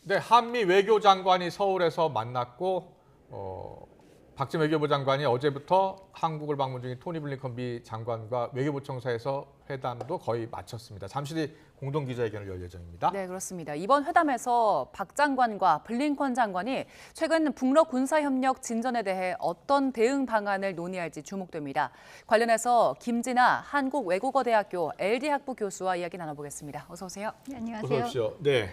네, 한미 외교장관이 서울에서 만났고 박진 외교부 장관이 어제부터 한국을 방문 중인 토니 블링컨 미 장관과 외교부 청사에서 회담도 거의 마쳤습니다. 잠시 뒤 공동 기자회견을 열 예정입니다. 네, 그렇습니다. 이번 회담에서 박 장관과 블링컨 장관이 최근 북러 군사협력 진전에 대해 어떤 대응 방안을 논의할지 주목됩니다. 관련해서 김진아 한국외국어대학교 LD 학부 교수와 이야기 나눠보겠습니다. 어서 오세요. 네, 안녕하세요. 어서 오십시오. 네.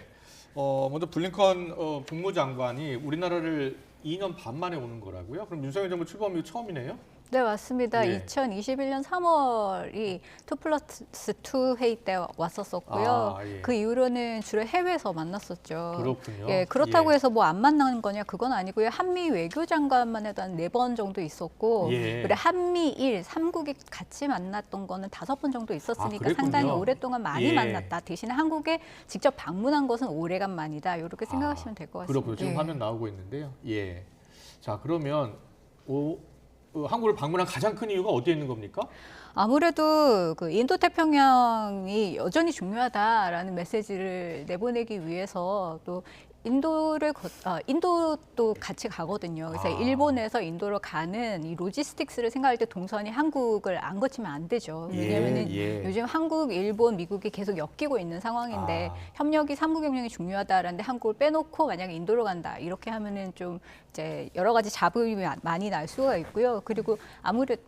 먼저 블링컨 국무장관이 우리나라를 2년 반 만에 오는 거라고요? 그럼 윤석열 정부 출범 이후 처음이네요? 네, 맞습니다. 예. 2021년 3월이 2+2 회의 때 왔었었고요. 예. 그 이후로는 주로 해외에서 만났었죠. 그렇군요. 예, 그렇다고 예. 해서 뭐 안 만나는 거냐 그건 아니고요. 한미 외교장관만 해도 한 4번 정도 있었고, 예. 그리고 한미일 3국이 같이 만났던 거는 5번 정도 있었으니까 그랬군요. 상당히 오랫동안 많이 예. 만났다. 대신에 한국에 직접 방문한 것은 오래간만이다. 이렇게 생각하시면 될 것 같습니다. 그렇군요. 지금 예. 화면 나오고 있는데요. 예. 자, 그러면 한국을 방문한 가장 큰 이유가 어디에 있는 겁니까? 아무래도 그 인도 태평양이 여전히 중요하다라는 메시지를 내보내기 위해서 또 인도도 같이 가거든요. 그래서 일본에서 인도로 가는 이 로지스틱스를 생각할 때 동선이 한국을 안 거치면 안 되죠. 왜냐하면 요즘 한국, 일본, 미국이 계속 엮이고 있는 상황인데 협력이 삼국협력이 중요하다라는데 한국을 빼놓고 만약에 인도로 간다 이렇게 하면은 좀 이제 여러 가지 잡음이 많이 날 수가 있고요. 그리고 아무래도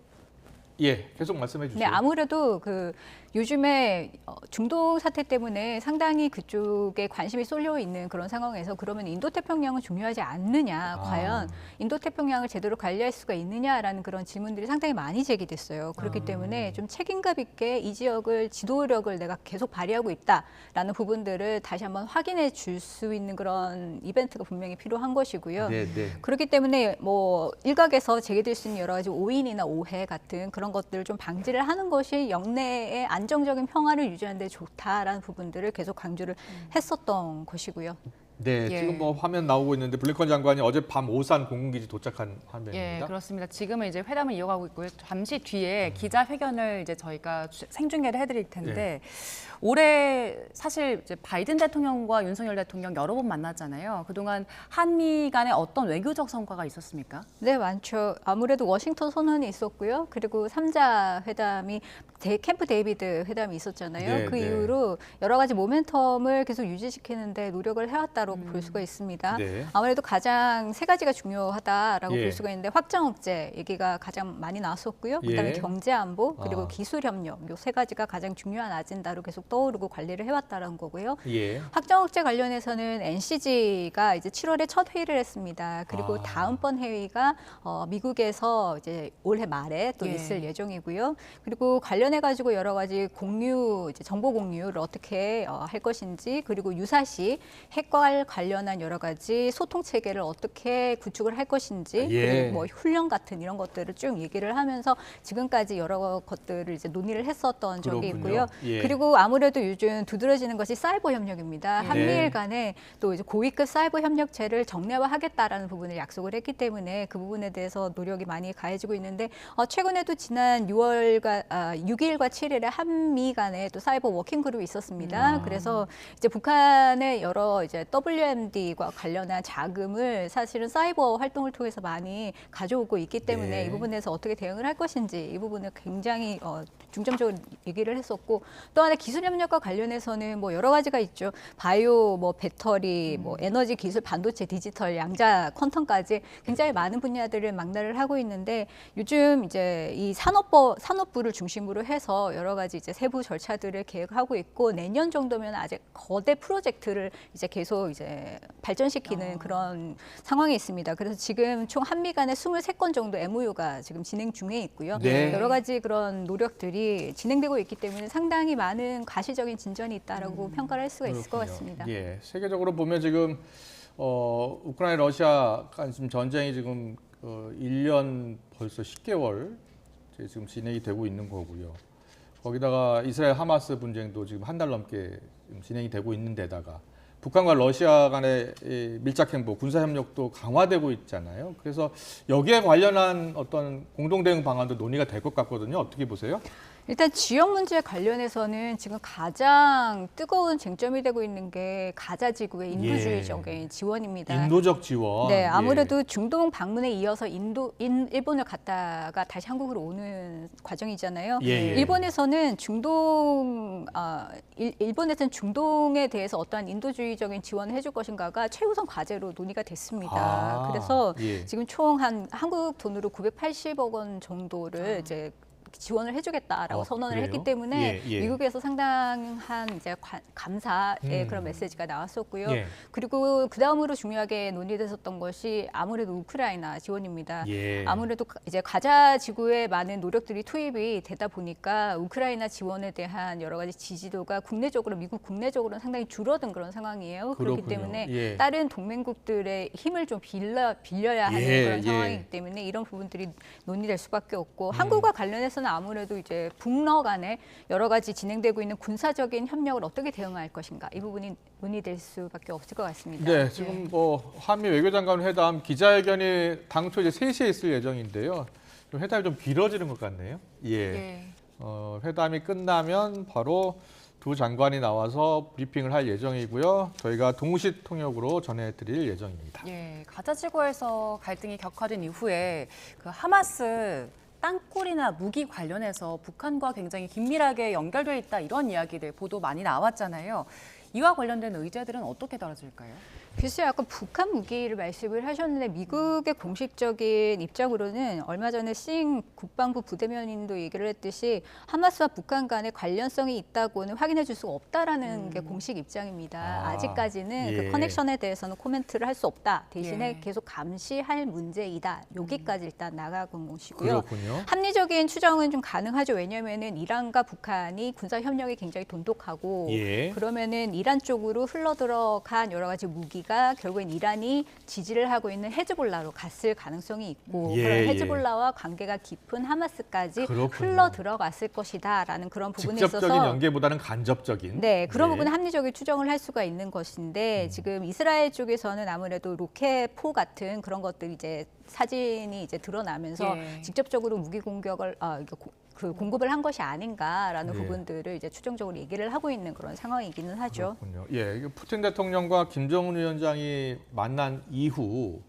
예, 계속 말씀해 주세요. 네, 아무래도 그 요즘에 중동 사태 때문에 상당히 그쪽에 관심이 쏠려 있는 그런 상황에서 그러면 인도태평양은 중요하지 않느냐, 과연 인도태평양을 제대로 관리할 수가 있느냐라는 그런 질문들이 상당히 많이 제기됐어요. 그렇기 때문에 좀 책임감 있게 이 지역을 지도력을 내가 계속 발휘하고 있다라는 부분들을 다시 한번 확인해 줄 수 있는 그런 이벤트가 분명히 필요한 것이고요. 네. 그렇기 때문에 뭐 일각에서 제기될 수 있는 여러 가지 오인이나 오해 같은 그런 것들을 좀 방지를 하는 것이 영내의 안정적인 평화를 유지하는 데 좋다라는 부분들을 계속 강조를 했었던 것이고요. 네, 예. 지금 뭐 화면 나오고 있는데 블링컨 장관이 어젯밤 오산 공군기지 도착한 화면입니다. 예, 그렇습니다. 지금은 이제 회담을 이어가고 있고요. 잠시 뒤에 기자회견을 이제 저희가 생중계를 해드릴 텐데 올해 사실 이제 바이든 대통령과 윤석열 대통령 여러 번 만났잖아요. 그동안 한미 간에 어떤 외교적 성과가 있었습니까? 네, 많죠. 아무래도 워싱턴 선언이 있었고요. 그리고 3자 회담이 캠프 데이비드 회담이 있었잖아요. 네, 그 네. 이후로 여러 가지 모멘텀을 계속 유지시키는데 노력을 해왔다고 볼 수가 있습니다. 네. 아무래도 가장 3가지가 중요하다라고 예. 볼 수가 있는데 확장 억제 얘기가 가장 많이 나왔었고요. 그다음에 예. 경제 안보 그리고 아. 기술 협력 요 3가지가 가장 중요한 아젠다로 계속 떠오르고 관리를 해왔다는 거고요. 예. 확장 억제 관련해서는 NCG가 이제 7월에 첫 회의를 했습니다. 그리고 다음번 회의가 미국에서 이제 올해 말에 또 예. 있을 예정이고요. 그리고 관련해 가지고 여러 가지 공유, 이제 정보 공유를 어떻게 할 것인지, 그리고 유사시 핵과 관련한 여러 가지 소통 체계를 어떻게 구축을 할 것인지, 예. 그리고 뭐 훈련 같은 이런 것들을 쭉 얘기를 하면서 지금까지 여러 것들을 이제 논의를 했었던 적이 그렇군요. 있고요. 예. 그리고 아무래도 요즘 두드러지는 것이 사이버 협력입니다. 한미일 간에 또 이제 고위급 사이버 협력체를 정례화하겠다라는 부분을 약속을 했기 때문에 그 부분에 대해서 노력이 많이 가해지고 있는데 최근에도 지난 6일과 7일에 한미 간에 또 사이버 워킹 그룹이 있었습니다. 그래서 이제 북한의 여러 이제 WMD과 관련한 자금을 사실은 사이버 활동을 통해서 많이 가져오고 있기 때문에 네. 이 부분에서 어떻게 대응을 할 것인지 이 부분을 굉장히 중점적으로 얘기를 했었고 또 하나 기술 협력과 관련해서는 뭐 여러 가지가 있죠. 바이오, 뭐 배터리, 뭐 에너지 기술, 반도체, 디지털, 양자, 퀀텀까지 굉장히 많은 분야들을 망라를 하고 있는데 요즘 이제 이 산업부를 중심으로 해서 여러 가지 이제 세부 절차들을 계획하고 있고 내년 정도면 아직 거대 프로젝트를 이제 계속 이제 발전시키는 그런 상황이 있습니다. 그래서 지금 총 한미 간에 23건 정도 MOU가 지금 진행 중에 있고요. 네. 여러 가지 그런 노력들이 진행되고 있기 때문에 상당히 많은 가시적인 진전이 있다라고 평가를 할 수가 있을 것 그렇군요. 같습니다. 예, 세계적으로 보면 지금 우크라이나 러시아 간 지금 전쟁이 지금 1년 벌써 10개월 지금 진행이 되고 있는 거고요. 거기다가 이스라엘 하마스 분쟁도 지금 한 달 넘게 지금 진행이 되고 있는 데다가 북한과 러시아 간의 밀착 행보, 군사 협력도 강화되고 있잖아요. 그래서 여기에 관련한 어떤 공동 대응 방안도 논의가 될 것 같거든요. 어떻게 보세요? 일단 지역 문제 관련해서는 지금 가장 뜨거운 쟁점이 되고 있는 게 가자 지구의 인도주의적인 지원입니다. 인도적 지원. 네, 아무래도 중동 방문에 이어서 일본을 갔다가 다시 한국으로 오는 과정이잖아요. 일본에서는 일본에서는 중동에 대해서 어떠한 인도주의적인 지원을 해줄 것인가가 최우선 과제로 논의가 됐습니다. 그래서 지금 총 한국 돈으로 980억 원 정도를 이제 지원을 해주겠다라고 선언을 했기 때문에 미국에서 상당한 이제 감사의 그런 메시지가 나왔었고요. 그리고 그 다음으로 중요하게 논의됐었던 것이 아무래도 우크라이나 지원입니다. 아무래도 이제 가자 지구에 많은 노력들이 투입이 되다 보니까 우크라이나 지원에 대한 여러 가지 지지도가 미국 국내적으로는 상당히 줄어든 그런 상황이에요. 그렇기 때문에 다른 동맹국들의 힘을 좀 빌려야 하는 그런 상황이기 때문에 이런 부분들이 논의될 수밖에 없고 한국과 관련해서는 아무래도 이제 북러 간에 여러 가지 진행되고 있는 군사적인 협력을 어떻게 대응할 것인가 이 부분이 논의될 수밖에 없을 것 같습니다. 네, 지금 뭐 한미 외교장관 회담 기자회견이 당초 이제 3시에 있을 예정인데요. 좀 회담이 좀 길어지는 것 같네요. 회담이 끝나면 바로 두 장관이 나와서 브리핑을 할 예정이고요. 저희가 동시 통역으로 전해드릴 예정입니다. 가자 지구에서 갈등이 격화된 이후에 그 하마스 땅굴이나 무기 관련해서 북한과 굉장히 긴밀하게 연결돼 있다 이런 이야기들 보도 많이 나왔잖아요. 이와 관련된 의제들은 어떻게 다뤄질까요? 글쎄요, 아까 북한 무기를 말씀을 하셨는데 미국의 공식적인 입장으로는 얼마 전에 싱 국방부 부대변인도 얘기를 했듯이 하마스와 북한 간의 관련성이 있다고는 확인해 줄 수가 없다라는 게 공식 입장입니다. 아직까지는 그 커넥션에 대해서는 코멘트를 할 수 없다. 대신에 계속 감시할 문제이다. 여기까지 일단 나가본 것이고요. 그렇군요. 합리적인 추정은 좀 가능하죠. 왜냐하면은 이란과 북한이 군사 협력이 굉장히 돈독하고 그러면은 이란 쪽으로 흘러 들어간 여러 가지 무기가 결국엔 이란이 지지를 하고 있는 헤즈볼라로 갔을 가능성이 있고 그런 헤즈볼라와 관계가 깊은 하마스까지 흘러 들어갔을 것이다라는 그런 부분에 직접적인 있어서 연계보다는 간접적인 그런 부분은 합리적인 추정을 할 수가 있는 것인데 지금 이스라엘 쪽에서는 아무래도 로켓포 같은 그런 것들이 이제 사진이 이제 드러나면서 직접적으로 무기 공격을 공급을 한 것이 아닌가라는 부분들을 이제 추정적으로 얘기를 하고 있는 그런 상황이기는 하죠. 그렇군요. 푸틴 대통령과 김정은 위원장이 만난 이후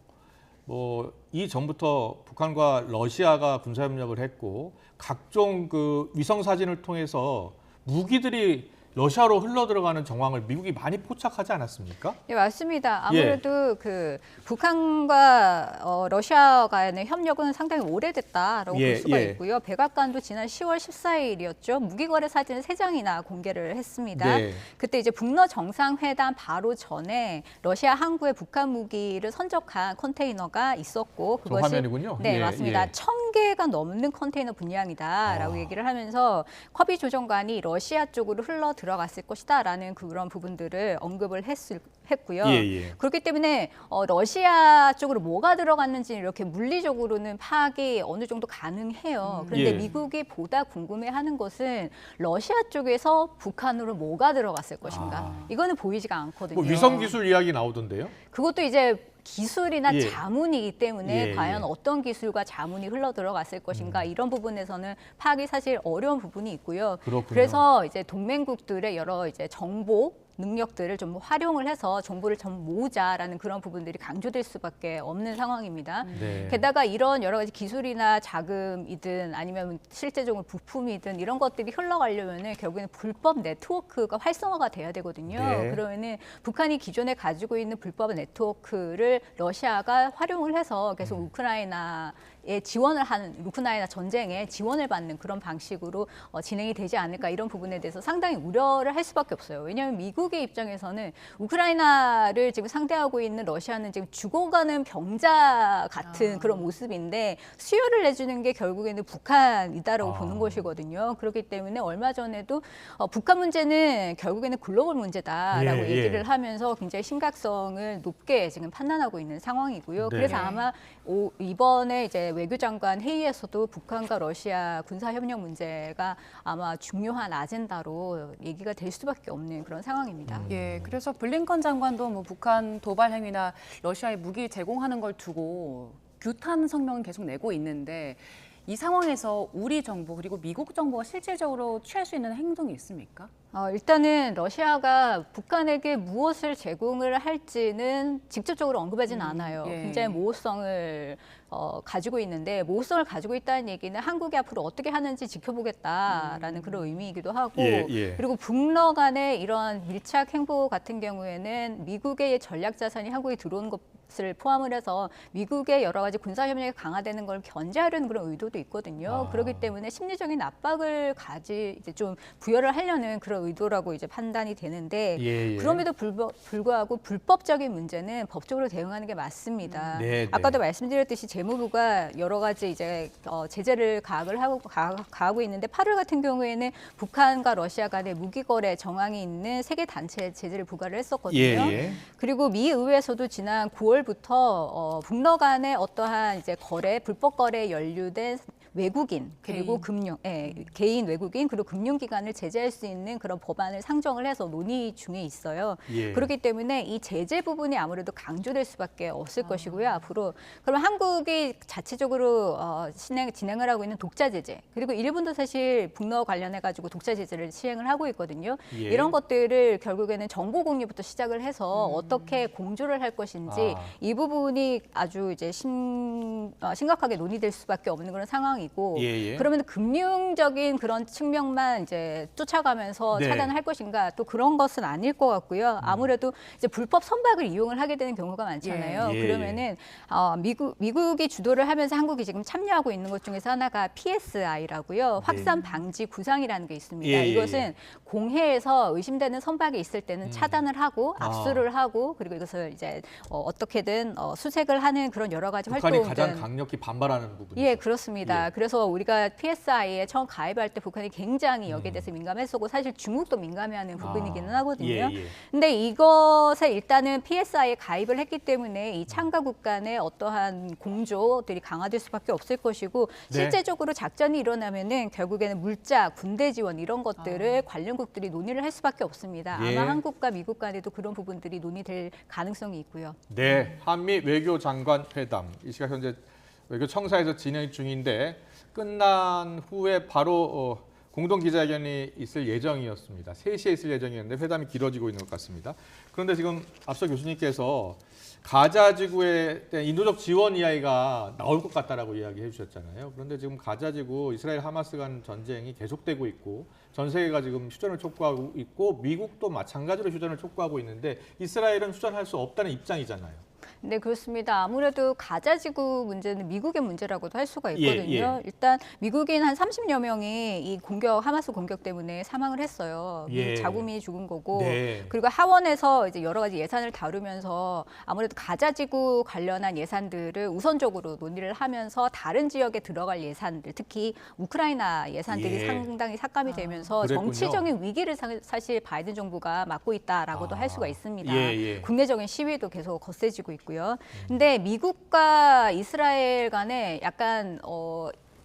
이전부터 북한과 러시아가 군사협력을 했고 각종 그 위성 사진을 통해서 무기들이 러시아로 흘러 들어가는 정황을 미국이 많이 포착하지 않았습니까? 네, 맞습니다. 아무래도 그 북한과 러시아 간의 협력은 상당히 오래됐다라고 볼 수가 있고요. 백악관도 지난 10월 14일이었죠. 무기거래 사진을 3장이나 공개를 했습니다. 그때 이제 북러 정상회담 바로 전에 러시아 항구에 북한 무기를 선적한 컨테이너가 있었고 그것이 화면이군요. 네, 맞습니다. 1000개가 넘는 컨테이너 분량이다라고 얘기를 하면서 커비 조정관이 러시아 쪽으로 흘러 들어갔을 것이다라는 그런 부분들을 언급을 했고요. 그렇기 때문에 러시아 쪽으로 뭐가 들어갔는지 이렇게 물리적으로는 파악이 어느 정도 가능해요. 그런데 미국이 보다 궁금해하는 것은 러시아 쪽에서 북한으로 뭐가 들어갔을 것인가. 이거는 보이지가 않거든요. 위성 기술 이야기 나오던데요? 그것도 이제 기술이나 자문이기 때문에 과연 어떤 기술과 자문이 흘러 들어갔을 것인가 이런 부분에서는 파악이 사실 어려운 부분이 있고요. 그래서 이제 동맹국들의 여러 이제 정보 능력들을 좀 활용을 해서 정보를 좀 모으자라는 그런 부분들이 강조될 수밖에 없는 상황입니다. 게다가 이런 여러 가지 기술이나 자금이든 아니면 실제적으로 부품이든 이런 것들이 흘러가려면은 결국에는 불법 네트워크가 활성화가 돼야 되거든요. 그러면은 북한이 기존에 가지고 있는 불법 네트워크를 러시아가 활용을 해서 계속 우크라이나에 지원을 하는 우크라이나 전쟁에 지원을 받는 그런 방식으로 진행이 되지 않을까 이런 부분에 대해서 상당히 우려를 할 수밖에 없어요. 왜냐하면 미국의 입장에서는 우크라이나를 지금 상대하고 있는 러시아는 지금 죽어가는 병자 같은 그런 모습인데 수혈을 내주는 게 결국에는 북한이다라고 보는 것이거든요. 그렇기 때문에 얼마 전에도 북한 문제는 결국에는 글로벌 문제다라고 얘기를 하면서 굉장히 심각성을 높게 지금 판단하고 있는 상황이고요. 그래서 아마 이번에 이제 외교장관 회의에서도 북한과 러시아 군사협력 문제가 아마 중요한 아젠다로 얘기가 될 수밖에 없는 그런 상황입니다. 그래서 블링컨 장관도 뭐 북한 도발 행위나 러시아에 무기 제공하는 걸 두고 규탄 성명은 계속 내고 있는데 이 상황에서 우리 정부 그리고 미국 정부가 실질적으로 취할 수 있는 행동이 있습니까? 일단은 러시아가 북한에게 무엇을 제공을 할지는 직접적으로 언급하지는 않아요. 예. 굉장히 모호성을 가지고 있는데 모호성을 가지고 있다는 얘기는 한국이 앞으로 어떻게 하는지 지켜보겠다라는 그런 의미이기도 하고 예. 그리고 북러 간의 이런 밀착 행보 같은 경우에는 미국의 전략 자산이 한국에 들어오는 것을 포함을 해서 미국의 여러 가지 군사 협력이 강화되는 걸 견제하려는 그런 의도도 있거든요. 그렇기 때문에 심리적인 압박을 이제 좀 부여를 하려는 그런 의도라고 이제 판단이 되는데 그럼에도 불구하고 불법적인 문제는 법적으로 대응하는 게 맞습니다. 아까도 말씀드렸듯이 재무부가 여러 가지 이제 제재를 가하고 있는데 8월 같은 경우에는 북한과 러시아 간의 무기 거래 정황이 있는 세 개 단체에 제재를 부과를 했었거든요. 그리고 미 의회에서도 지난 9월부터 북러 간의 어떠한 이제 불법 거래에 연루된 외국인 그리고 개인 외국인 그리고 금융기관을 제재할 수 있는 그런 법안을 상정을 해서 논의 중에 있어요. 그렇기 때문에 이 제재 부분이 아무래도 강조될 수밖에 없을 것이고요. 앞으로 그럼 한국이 자체적으로 진행을 하고 있는 독자 제재 그리고 일본도 사실 북러 관련해 가지고 독자 제재를 시행을 하고 있고요. 이런 것들을 결국에는 정보 공유부터 시작을 해서 어떻게 공조를 할 것인지 이 부분이 아주 이제 심각하게 논의될 수밖에 없는 그런 상황이고 그러면 금융적인 그런 측면만 이제 쫓아가면서 차단을 할 것인가 또 그런 것은 아닐 것 같고요. 아무래도 이제 불법 선박을 이용을 하게 되는 경우가 많잖아요. 그러면은 미국이 주도를 하면서 한국이 지금 참여하고 있는 것 중에서 하나가 PSI라고요. 확산 방지 구상이라는 게 있습니다. 이것은 공해에서 의심되는 선박이 있을 때는 차단을 하고 압수를 하고 그리고 이것을 이제 어떻게든 수색을 하는 그런 여러 가지 활동들. 북한이 가장 강력히 반발하는 부분이죠. 예, 그렇습니다. 그래서 우리가 PSI에 처음 가입할 때 북한이 굉장히 여기에 대해서 민감했었고 사실 중국도 민감해하는 부분이기는 하거든요. 근데 이것에 일단은 PSI에 가입을 했기 때문에 이 참가국 간의 어떠한 공조들이 강화될 수밖에 없을 것이고 실제적으로 작전이 일어나면은 결국에는 물자, 군대 지원 이런 것들을 관련국들이 논의를 할 수밖에 없습니다. 아마 한국과 미국 간에도 그런 부분들이 논의될 가능성이 있고요. 네, 한미 외교장관 회담 이 시각 현재 외교청사에서 진행 중인데 끝난 후에 바로 공동 기자회견이 있을 예정이었습니다. 3시에 있을 예정이었는데 회담이 길어지고 있는 것 같습니다. 그런데 지금 앞서 교수님께서 가자 지구에 대한 인도적 지원 이야기가 나올 것 같다라고 이야기해 주셨잖아요. 그런데 지금 가자 지구 이스라엘 하마스 간 전쟁이 계속되고 있고 전 세계가 지금 휴전을 촉구하고 있고 미국도 마찬가지로 휴전을 촉구하고 있는데 이스라엘은 휴전할 수 없다는 입장이잖아요. 네, 그렇습니다. 아무래도 가자지구 문제는 미국의 문제라고도 할 수가 있거든요. 일단 미국인 한 30여 명이 이 하마스 공격 때문에 사망을 했어요. 자국민이 죽은 거고. 그리고 하원에서 이제 여러 가지 예산을 다루면서 아무래도 가자지구 관련한 예산들을 우선적으로 논의를 하면서 다른 지역에 들어갈 예산들, 특히 우크라이나 예산들이 상당히 삭감이 되면서 정치적인 위기를 사실 바이든 정부가 맞고 있다라고도 할 수가 있습니다. 국내적인 시위도 계속 거세지고 있고요. 근데 미국과 이스라엘 간에 약간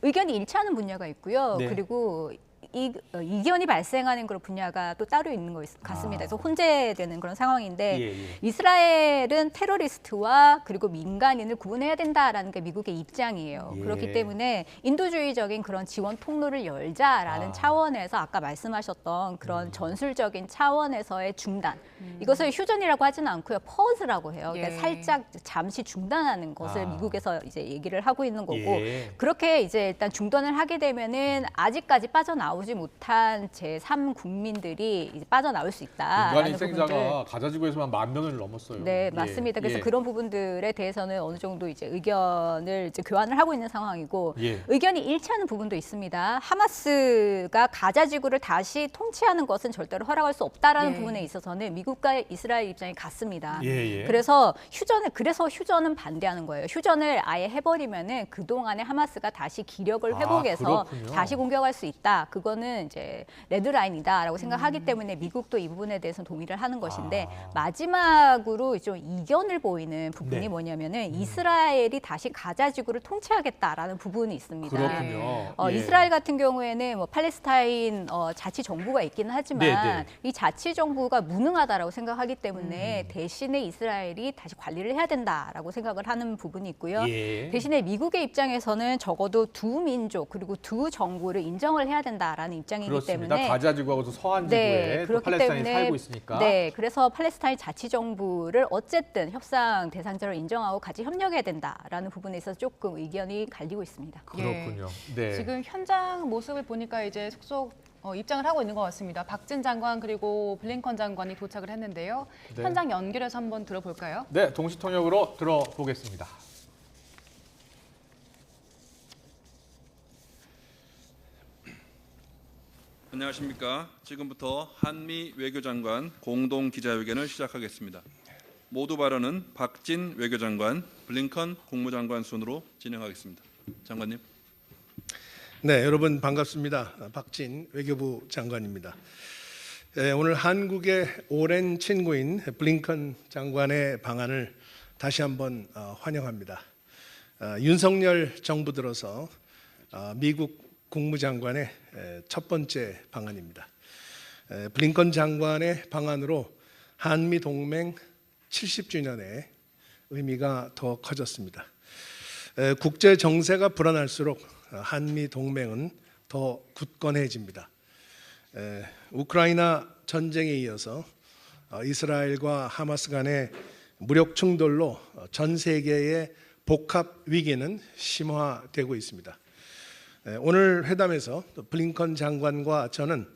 의견이 일치하는 분야가 있고요. 그리고 이견이 발생하는 그런 분야가 또 따로 있는 것 같습니다. 그래서 혼재되는 그런 상황인데 이스라엘은 테러리스트와 그리고 민간인을 구분해야 된다라는 게 미국의 입장이에요. 그렇기 때문에 인도주의적인 그런 지원 통로를 열자라는 차원에서 아까 말씀하셨던 그런 전술적인 차원에서의 중단. 이것을 휴전이라고 하지는 않고요. 퍼즈라고 해요. 그러니까 살짝 잠시 중단하는 것을 미국에서 이제 얘기를 하고 있는 거고 그렇게 이제 일단 중단을 하게 되면은 아직까지 빠져나오지 못한 제3 국민들이 이제 빠져나올 수 있다라는 인간의 생자가 가자지구에서만 10,000명을 넘었어요. 네, 맞습니다. 그래서 그런 부분들에 대해서는 어느 정도 이제 의견을 이제 교환을 하고 있는 상황이고 의견이 일치하는 부분도 있습니다. 하마스가 가자지구를 다시 통치하는 것은 절대로 허락할 수 없다라는 부분에 있어서는 미국과 이스라엘 입장이 같습니다. 그래서 휴전은 반대하는 거예요. 휴전을 아예 해버리면은 그 동안에 하마스가 다시 기력을 회복해서 다시 공격할 수 있다. 그것 이거는 이제 레드라인이다라고 생각하기 때문에 미국도 이 부분에 대해서 동의를 하는 것인데 마지막으로 좀 이견을 보이는 부분이 네. 뭐냐면은 이스라엘이 다시 가자 지구를 통치하겠다라는 부분이 있습니다. 그렇군요. 예. 이스라엘 같은 경우에는 뭐 팔레스타인 자치 정부가 있기는 하지만 네. 이 자치 정부가 무능하다라고 생각하기 때문에 대신에 이스라엘이 다시 관리를 해야 된다라고 생각을 하는 부분이 있고요. 예. 대신에 미국의 입장에서는 적어도 두 민족 그리고 두 정부를 인정을 해야 된다라는 입장이기 그렇습니다. 때문에 가자 지구하고도 서한 지구에 네, 또 그렇기 팔레스타인이 때문에 살고 있으니까. 네, 그래서 팔레스타인 자치 정부를 어쨌든 협상 대상자로 인정하고 같이 협력해야 된다라는 부분에 있어서 조금 의견이 갈리고 있습니다. 그렇군요. 네. 지금 현장 모습을 보니까 이제 속속 입장을 하고 있는 것 같습니다. 박진 장관 그리고 블링컨 장관이 도착을 했는데요. 네. 현장 연결해서 한번 들어볼까요? 네, 동시 통역으로 들어보겠습니다. 안녕하십니까. 지금부터 한미 외교장관 공동 기자회견을 시작하겠습니다. 모두 발언은 박진 외교장관, 블링컨 국무장관 순으로 진행하겠습니다. 장관님. 네, 여러분 반갑습니다. 박진 외교부 장관입니다. 오늘 한국의 오랜 친구인 블링컨 장관의 방한을 다시 한번 환영합니다. 윤석열 정부 들어서 미국 국무장관의 첫 번째 방한입니다. 블링컨 장관의 방한으로 한미 동맹 70주년의 의미가 더 커졌습니다. 국제 정세가 불안할수록 한미 동맹은 더 굳건해집니다. 우크라이나 전쟁에 이어서 이스라엘과 하마스 간의 무력 충돌로 전 세계의 복합 위기는 심화되고 있습니다. 오늘 회담에서 블링컨 장관과 저는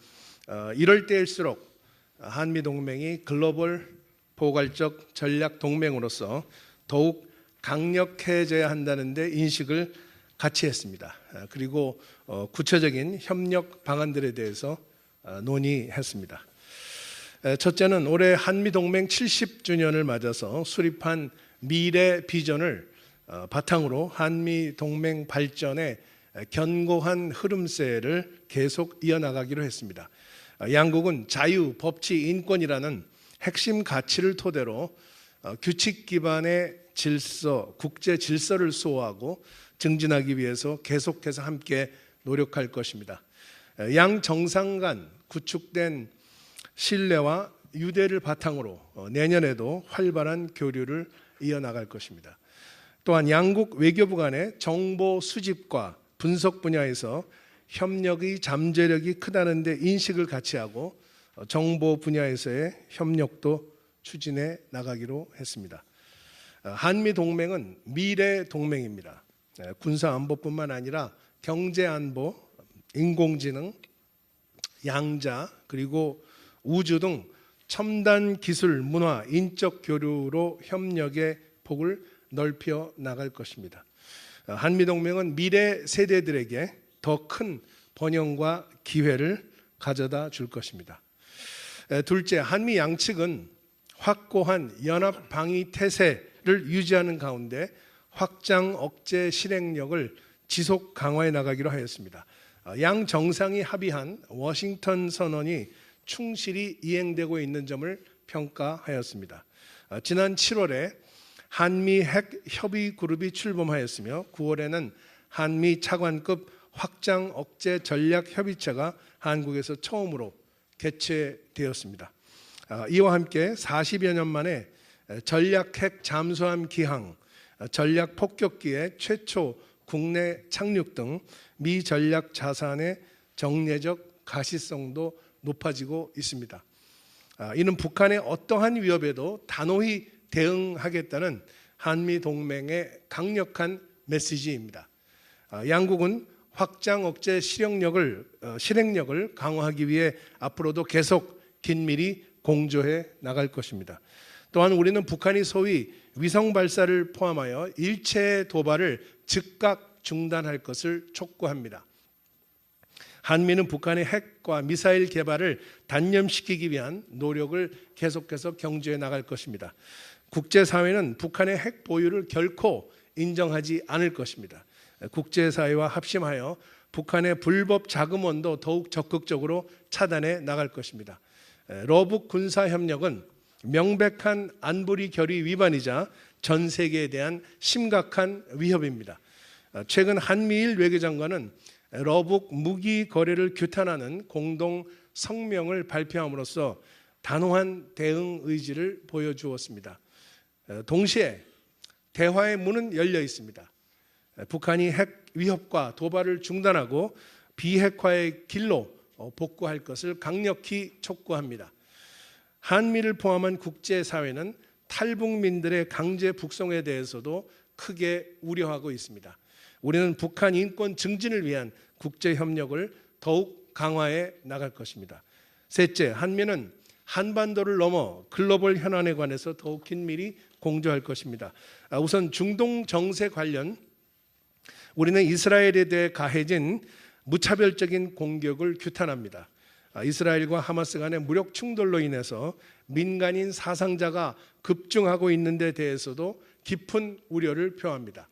이럴 때일수록 한미 동맹이 글로벌 포괄적 전략 동맹으로서 더욱 강력해져야 한다는 데 인식을 같이 했습니다. 그리고 구체적인 협력 방안들에 대해서 논의했습니다. 첫째는 올해 한미 동맹 70주년을 맞아서 수립한 미래 비전을 바탕으로 한미 동맹 발전에 견고한 흐름세를 계속 이어나가기로 했습니다. 양국은 자유, 법치, 인권이라는 핵심 가치를 토대로 규칙 기반의 질서, 국제 질서를 수호하고 증진하기 위해서 계속해서 함께 노력할 것입니다. 양 정상 간 구축된 신뢰와 유대를 바탕으로 내년에도 활발한 교류를 이어나갈 것입니다. 또한 양국 외교부 간의 정보 수집과 분석 분야에서 협력의 잠재력이 크다는 데 인식을 같이 하고 정보 분야에서의 협력도 추진해 나가기로 했습니다. 한미 동맹은 미래 동맹입니다. 군사 안보뿐만 아니라 경제 안보, 인공지능, 양자 그리고 우주 등 첨단 기술, 문화, 인적 교류로 협력의 폭을 넓혀 나갈 것입니다. 한미 동맹은 미래 세대들에게 더 큰 번영과 기회를 가져다 줄 것입니다. 둘째, 한미 양측은 확고한 연합 방위 태세를 유지하는 가운데 확장 억제 실행력을 지속 강화해 나가기로 하였습니다. 양 정상이 합의한 워싱턴 선언이 충실히 이행되고 있는 점을 평가하였습니다. 지난 7월에 한미 핵 협의 그룹이 출범하였으며 9월에는 한미 차관급 확장 억제 전략 협의체가 한국에서 처음으로 개최되었습니다. 이와 함께 40여 년 만에 전략 핵 잠수함 기항, 전략 폭격기의 최초 국내 착륙 등 미 전략 자산의 정례적 가시성도 높아지고 있습니다. 이는 북한의 어떠한 위협에도 단호히 대응하겠다는 한미 동맹의 강력한 메시지입니다. 양국은 확장 억제 실행력을 강화하기 위해 앞으로도 계속 긴밀히 공조해 나갈 것입니다. 또한 우리는 북한이 소위 위성 발사를 포함하여 일체 도발을 즉각 중단할 것을 촉구합니다. 한미는 북한의 핵과 미사일 개발을 단념시키기 위한 노력을 계속해서 경주해 나갈 것입니다. 국제사회는 북한의 핵 보유를 결코 인정하지 않을 것입니다. 국제사회와 합심하여 북한의 불법 자금원도 더욱 적극적으로 차단해 나갈 것입니다. 러북 군사협력은 명백한 안보리 결의 위반이자 전 세계에 대한 심각한 위협입니다. 최근 한미일 외교장관은 러북 무기 거래를 규탄하는 공동 성명을 발표함으로써 단호한 대응 의지를 보여주었습니다. 동시에 대화의 문은 열려 있습니다. 북한이 핵 위협과 도발을 중단하고 비핵화의 길로 복구할 것을 강력히 촉구합니다. 한미를 포함한 국제사회는 탈북민들의 강제 북송에 대해서도 크게 우려하고 있습니다. 우리는 북한 인권 증진을 위한 국제협력을 더욱 강화해 나갈 것입니다. 셋째, 한미는 한반도를 넘어 글로벌 현안에 관해서 더욱 긴밀히 공조할 것입니다. 우선 중동 정세 관련 우리는 이스라엘에 대해 가해진 무차별적인 공격을 규탄합니다. 이스라엘과 하마스 간의 무력 충돌로 인해서 민간인 사상자가 급증하고 있는 데 대해서도 깊은 우려를 표합니다.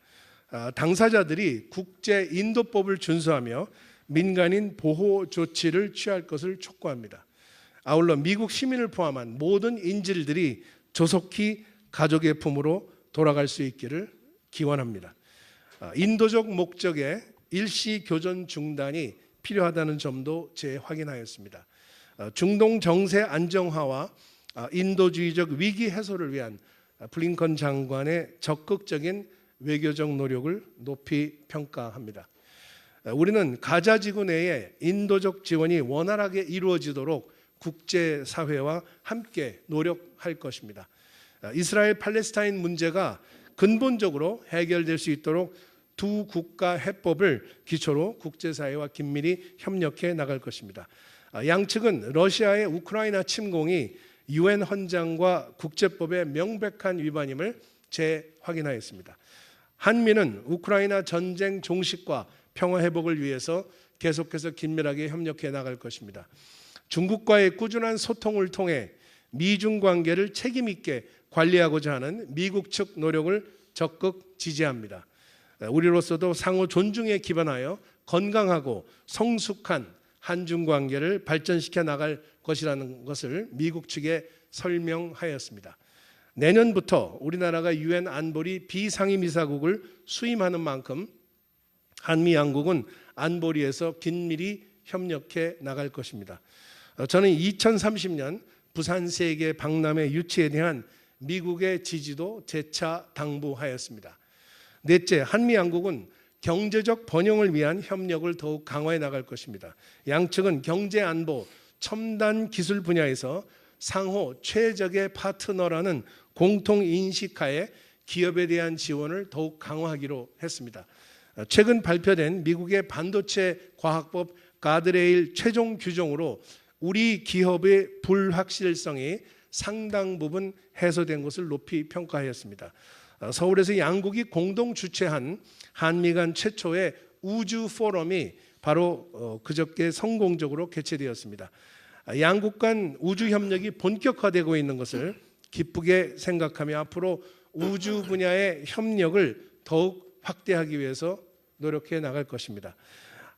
당사자들이 국제 인도법을 준수하며 민간인 보호 조치를 취할 것을 촉구합니다. 아울러 미국 시민을 포함한 모든 인질들이 조속히 가족의 품으로 돌아갈 수 있기를 기원합니다. 인도적 목적의 일시 교전 중단이 필요하다는 점도 재확인하였습니다. 중동 정세 안정화와 인도주의적 위기 해소를 위한 블링컨 장관의 적극적인 외교적 노력을 높이 평가합니다. 우리는 가자 지구 내에 인도적 지원이 원활하게 이루어지도록 국제사회와 함께 노력할 것입니다. 이스라엘 팔레스타인 문제가 근본적으로 해결될 수 있도록 두 국가 해법을 기초로 국제사회와 긴밀히 협력해 나갈 것입니다. 양측은 러시아의 우크라이나 침공이 UN 헌장과 국제법의 명백한 위반임을 재확인하였습니다. 한미는 우크라이나 전쟁 종식과 평화 회복을 위해서 계속해서 긴밀하게 협력해 나갈 것입니다. 중국과의 꾸준한 소통을 통해 미중 관계를 책임 있게 관리하고자 하는 미국 측 노력을 적극 지지합니다. 우리로서도 상호 존중에 기반하여 건강하고 성숙한 한중 관계를 발전시켜 나갈 것이라는 것을 미국 측에 설명하였습니다. 내년부터 우리나라가 유엔 안보리 비상임이사국을 수임하는 만큼 한미 양국은 안보리에서 긴밀히 협력해 나갈 것입니다. 저는 2030년 부산 세계 박람회 유치에 대한 미국의 지지도 재차 당부하였습니다. 넷째, 한미 양국은 경제적 번영을 위한 협력을 더욱 강화해 나갈 것입니다. 양측은 경제 안보, 첨단 기술 분야에서 상호 최적의 파트너라는 공통 인식하에 기업에 대한 지원을 더욱 강화하기로 했습니다. 최근 발표된 미국의 반도체 과학법 가드레일 최종 규정으로 우리 기업의 불확실성이 상당 부분 해소된 것을 높이 평가하였습니다. 서울에서 양국이 공동 주최한 한미 간 최초의 우주 포럼이 바로 그저께 성공적으로 개최되었습니다. 양국 간 우주 협력이 본격화되고 있는 것을 기쁘게 생각하며 앞으로 우주 분야의 협력을 더욱 확대하기 위해서 노력해 나갈 것입니다.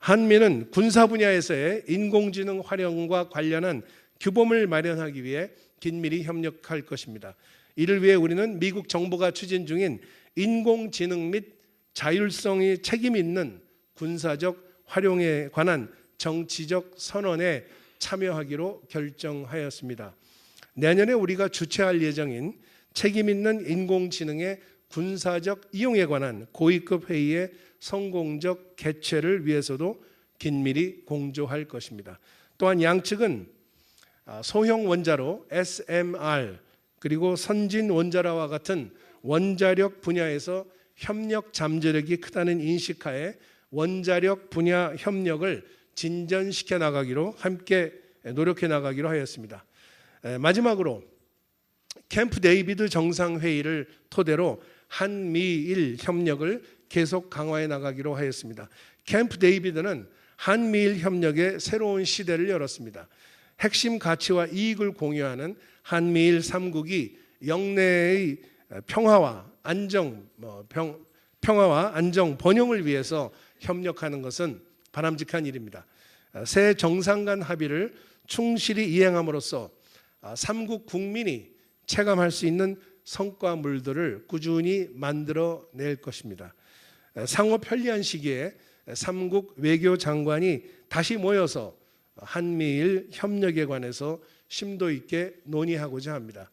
한미는 군사 분야에서의 인공지능 활용과 관련한 규범을 마련하기 위해 긴밀히 협력할 것입니다. 이를 위해 우리는 미국 정부가 추진 중인 인공지능 및 자율성이 책임 있는 군사적 활용에 관한 정치적 선언에 참여하기로 결정하였습니다. 내년에 우리가 주최할 예정인 책임 있는 인공지능의 군사적 이용에 관한 고위급 회의의 성공적 개최를 위해서도 긴밀히 공조할 것입니다. 또한 양측은 소형 원자로 SMR 그리고 선진 원자로와 같은 원자력 분야에서 협력 잠재력이 크다는 인식하에 원자력 분야 협력을 진전시켜 나가기로 함께 노력해 나가기로 하였습니다. 마지막으로 캠프 데이비드 정상회의를 토대로 한미일 협력을 계속 강화해 나가기로 하였습니다. 캠프 데이비드는 한미일 협력의 새로운 시대를 열었습니다. 핵심 가치와 이익을 공유하는 한미일 3국이 영내의 평화와 안정, 번영을 위해서 협력하는 것은 바람직한 일입니다. 새 정상 간 합의를 충실히 이행함으로써 삼국 국민이 체감할 수 있는 성과물들을 꾸준히 만들어낼 것입니다. 상호 편리한 시기에 삼국 외교장관이 다시 모여서 한미일 협력에 관해서 심도 있게 논의하고자 합니다.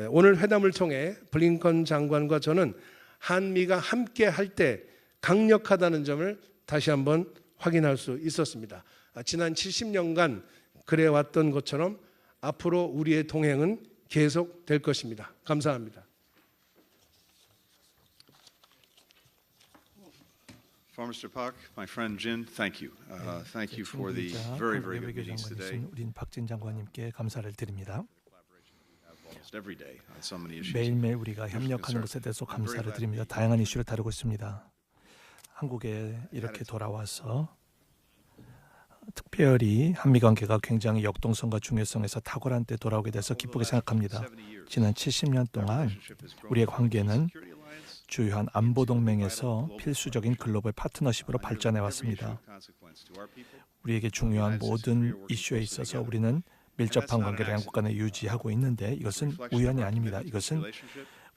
오늘 회담을 통해 블링컨 장관과 저는 한미가 함께 할 때 강력하다는 점을 다시 한번 확인할 수 있었습니다. 지난 70년간 그래왔던 것처럼 앞으로 우리의 동행은 계속될 것입니다. 감사합니다. Foreign Minister Pak, my friend Jin, thank you. Thank you for the very, very good meetings today. 우린 박진 장관님께 감사를 드립니다. Almost every day on so many issues. 매일매일 우리가 협력하는 것에 대해서 감사를 드립니다. 다양한 이슈를 다루고 있습니다. 한국에 이렇게 돌아와서 특별히 한미 관계가 굉장히 역동성과 중요성에서 탁월한 때 돌아오게 돼서 기쁘게 생각합니다. 지난 70년 동안 우리의 관계는 주요한 안보 동맹에서 필수적인 글로벌 파트너십으로 발전해 왔습니다. 우리에게 중요한 모든 이슈에 있어서 우리는 밀접한 관계를 양국 간에 유지하고 있는데 이것은 우연이 아닙니다. 이것은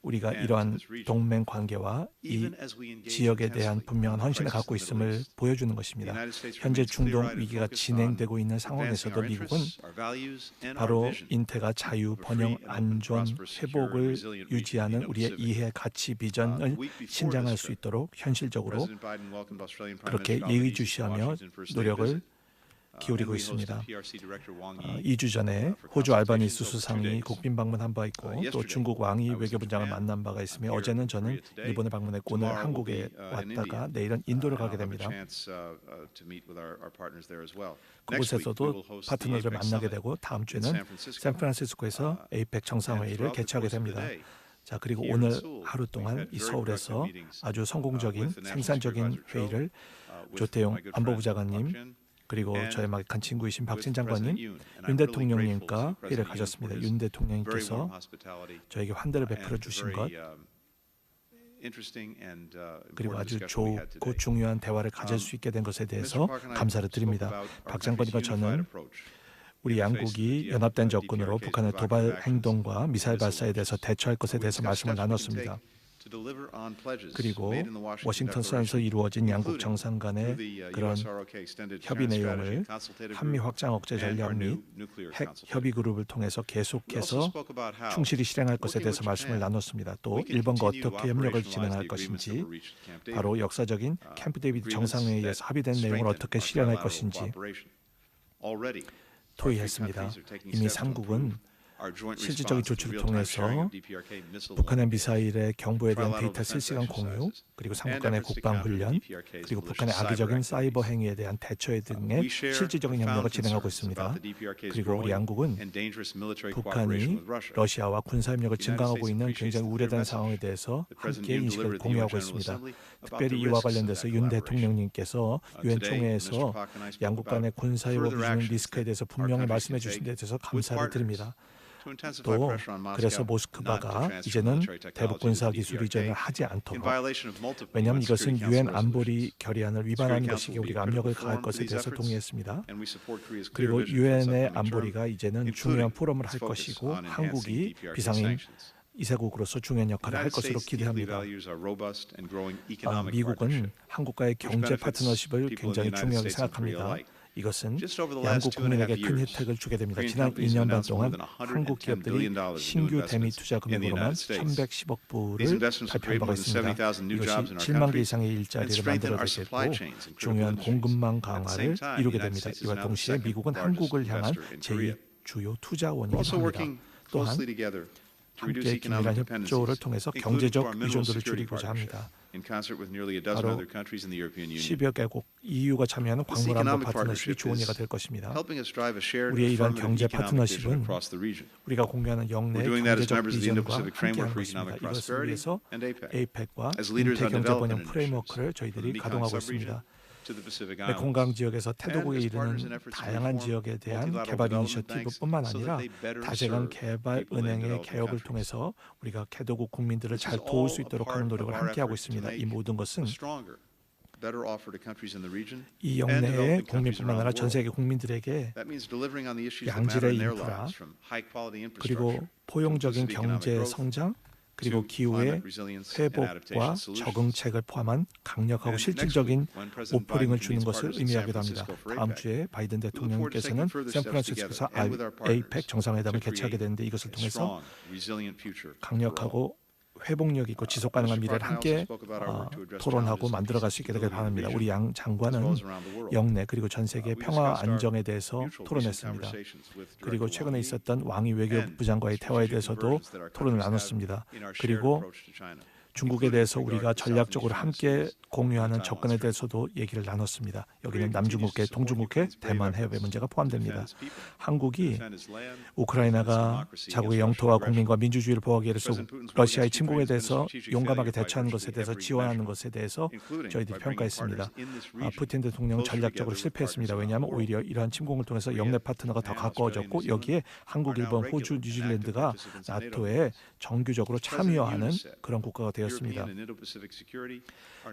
우리가 이러한 동맹 관계와 이 지역에 대한 분명한 헌신을 갖고 있음을 보여주는 것입니다. 현재 중동 위기가 진행되고 있는 상황에서도 미국은 바로 인태가 자유, 번영, 안전, 회복을 유지하는 우리의 이해, 가치, 비전을 신장할 수 있도록 현실적으로 그렇게 예의주시하며 노력을 기울이고 있습니다. 2주 전에 호주 알바니스 수상이 국빈 방문한 바 있고 또 중국 왕이 외교부장을 만난 바가 있으며 어제는 저는 일본을 방문했고 오늘 한국에 왔다가 내일은 인도를 가게 됩니다. 그곳에서도 파트너를 만나게 되고 다음 주에는 샌프란시스코에서 에이펙 정상회의를 개최하게 됩니다. 자, 그리고 오늘 하루 동안 이 서울에서 아주 성공적인 생산적인 회의를 조태용 안보부 장관님 그리고 저의 막한 친구이신 박진 장관님, 윤 대통령님과 회의를 가졌습니다. 윤 대통령님께서 저에게 환대를 베풀어 주신 것 그리고 아주 좋고 중요한 대화를 가질 수 있게 된 것에 대해서 감사를 드립니다. 박 장관님과 저는 우리 양국이 연합된 접근으로 북한의 도발 행동과 미사일 발사에 대해서 대처할 것에 대해서 말씀을 나눴습니다. 그리고 워싱턴 선에서 이루어진 양국 정상 간의 그런 협의 내용을 한미 확장 억제 전략 및 핵 협의 그룹을 통해서 계속해서 충실히 실행할 것에 대해서 말씀을 나눴습니다. 또 일본과 어떻게 협력을 진행할 것인지 바로 역사적인 캠프 데이비드 정상회의에서 합의된 내용을 어떻게 실현할 것인지 토의했습니다. 이미 삼국은 실질적인 조치를 통해서 북한의 미사일의 경보에 대한 데이터 실시간 공유, 그리고 삼국 간의 국방훈련, 그리고 북한의 악의적인 사이버 행위에 대한 대처 등의 실질적인 협력을 진행하고 있습니다. 그리고 우리 양국은 북한이 러시아와 군사협력을 증강하고 있는 굉장히 우려되는 상황에 대해서 함께 인식을 공유하고 있습니다. 특별히 이와 관련돼서 윤 대통령님께서 유엔 총회에서 양국 간의 군사협력을 주는 리스크에 대해서 분명히 말씀해 주신 데 대해서 감사를 드립니다. 또 그래서 모스크바가 이제는 대북 군사 기술 이전을 하지 않도록 왜냐하면 이것은 유엔 안보리 결의안을 위반하는 것이기에 우리가 압력을 가할 것에 대해서 동의했습니다. 그리고 유엔의 안보리가 이제는 중요한 포럼을 할 것이고 한국이 비상임 이사국으로서 중요한 역할을 할 것으로 기대합니다. 미국은 한국과의 경제 파트너십을 굉장히 중요하게 생각합니다. 이것은 양국 국민에게 큰 혜택을 주게 됩니다. 지난 2년 반 동안 한국 기업들이 신규 대미 투자 금액으로만 1,110억 불을 발표한 바가 있습니다. 이것이 7만 개 이상의 일자리를 만들어내겠고 중요한 공급망 강화를 이루게 됩니다. 이와 동시에 미국은 한국을 향한 제2 주요 투자원이기도 합니다. 또한 함께 긴밀한 협조를 통해서 경제적 의존도를 줄이고자 합니다. 바로 10여 개국 EU가 참여하는 광물안보 파트너십이 좋은 예가 될 것입니다. 우리의 이러한 경제 파트너십은 우리가 공유하는 영내 경제적 비전과 함께하는 것입니다. 이것을 위해서 APEC과 인태 경제 번영 프레임워크를 저희들이 가동하고 있습니다. 메콩강 지역에서 태도국에 이르는 다양한 지역에 대한 개발 이니셔티브뿐만 아니라 다재강 개발 은행의 개혁을 통해서 우리가 개도국 국민들을 잘 도울 수 있도록 하는 노력을 함께하고 있습니다. 이 모든 것은 better offer to countries in the region 이 and 영내의 developing countries 국민뿐만 around 아니라 the 전 world. 세계 국민들에게 That means delivering on the issues that matter 양질의 in their 인프라, lives, from high quality 그리고 infrastructure, 포용적인 inclusive economic 경제 growth, 성장, 그리고 to 기후의 climate resilience and 회복과 adaptation solutions. 적응책을 포함한 강력하고 And next 실질적인 week, when President 오프닝을 Biden 주는 meets 것을 partners in 의미하기도 San 합니다. Francisco for 다음 APEC, 주에 바이든 we look forward to 대통령께서는 taking further steps 샌프란시스코에서 together and with our APEC partners 정상회담을 to 개최하게 create 되는데 이것을 a 통해서 strong, resilient future for all. 강력하고 회복력 있고 지속 가능한 Mr. 미래를 Park 함께 also spoke about our work to address 토론하고 challenges 만들어갈 수 있게 되길 바랍니다. 우리 양 장관은 영내 그리고 전 세계 평화 안정에 대해서 토론했습니다. 그리고 최근에 있었던 왕이 외교부장과의 대화에 대해서도 토론을 나눴습니다. 그리고 중국에 대해서 우리가 전략적으로 함께 공유하는 접근에 대해서도 얘기를 나눴습니다. 여기는 남중국해, 동중국해, 대만 해협의 문제가 포함됩니다. 한국이 우크라이나가 자국의 영토와 국민과 민주주의를 보호하기 위해서 러시아의 침공에 대해서 용감하게 대처하는 것에 대해서 지원하는 것에 대해서 저희들이 평가했습니다. 푸틴 대통령은 전략적으로 실패했습니다. 왜냐하면 오히려 이러한 침공을 통해서 영내 파트너가 더 가까워졌고 여기에 한국, 일본, 호주, 뉴질랜드가 나토에 정규적으로 참여하는 그런 국가가 되었습니다.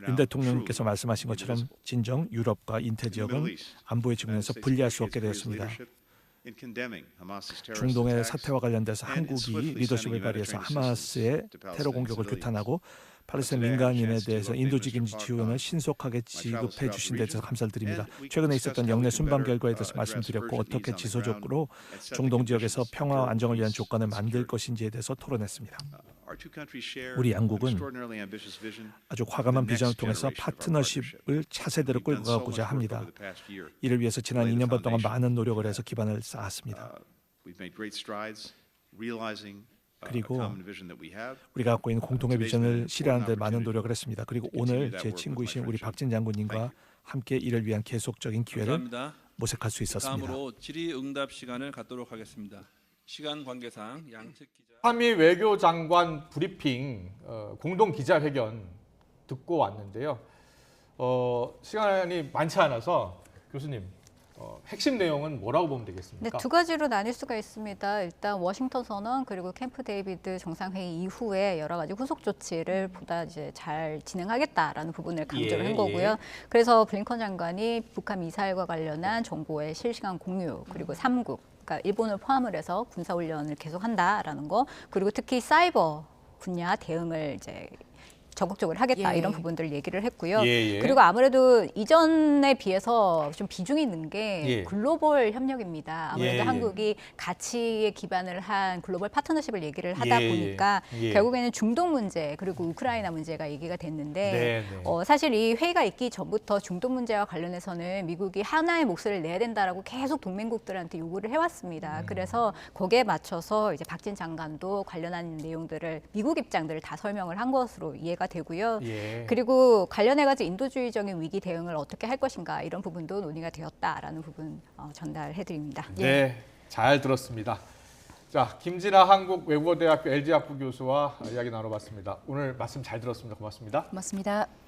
윤 대통령께서 말씀하신 것처럼 진정 유럽과 인태 지역은 안보의 측면에서 분리할 수 없게 되었습니다. 중동의 사태와 관련돼서 한국이 리더십을 발휘해서 하마스의 테러 공격을 규탄하고 팔레스타인 민간인에 대해서 인도적인 지원을 신속하게 지급해 주신 데 대해서 감사를 드립니다. 최근에 있었던 영내 순방 결과에 대해서 말씀드렸고 어떻게 지속적으로 중동 지역에서 평화와 안정을 위한 조건을 만들 것인지에 대해서 토론했습니다. 우리 양국은 아주 과감한 비전을 통해서 파트너십을 차세대로 끌고 가고자 합니다. 이를 위해서 지난 2년 반 동안 많은 노력을 해서 기반을 쌓았습니다. 그리고 우리가 갖고 있는 공통의 비전을 실현하는 데 많은 노력을 했습니다. 그리고 오늘 제 친구이신 우리 박진 장군님과 함께 이를 위한 계속적인 기회를 감사합니다. 모색할 수 있었습니다. 다음으로 질의응답 시간을 갖도록 하겠습니다. 시간 관계상 양측 기자 한미 외교장관 브리핑 공동 기자회견 듣고 왔는데요. 시간이 많지 않아서 교수님 핵심 내용은 뭐라고 보면 네, 되겠습니까? 두 가지로 나뉠 수가 있습니다. 일단 워싱턴 선언 그리고 캠프 데이비드 정상회의 이후에 여러 가지 후속 조치를 보다 이제 잘 진행하겠다라는 부분을 강조를 한 거고요. 그래서 블링컨 장관이 북한 미사일과 관련한 정보의 실시간 공유 그리고 3국 그러니까 일본을 포함을 해서 군사 훈련을 계속한다라는 거 그리고 특히 사이버 분야 대응을 이제 적극적으로 하겠다 이런 부분들을 얘기를 했고요. 그리고 아무래도 이전에 비해서 좀 비중이 있는 게 글로벌 협력입니다. 아무래도 한국이 가치에 기반을 한 글로벌 파트너십을 얘기를 하다 보니까 결국에는 중동 문제 그리고 우크라이나 문제가 얘기가 됐는데 사실 이 회의가 있기 전부터 중동 문제와 관련해서는 미국이 하나의 목소리를 내야 된다라고 계속 동맹국들한테 요구를 해왔습니다. 그래서 거기에 맞춰서 이제 박진 장관도 관련한 내용들을 미국 입장들을 다 설명을 한 것으로 이해가 되고요. 그리고 관련해가지고 인도주의적인 위기 대응을 어떻게 할 것인가 이런 부분도 논의가 되었다라는 부분 전달해드립니다. 네, 잘 들었습니다. 자, 김진아 한국외국어대학교 LG학부 교수와 이야기 나눠봤습니다. 오늘 말씀 잘 들었습니다. 고맙습니다. 고맙습니다.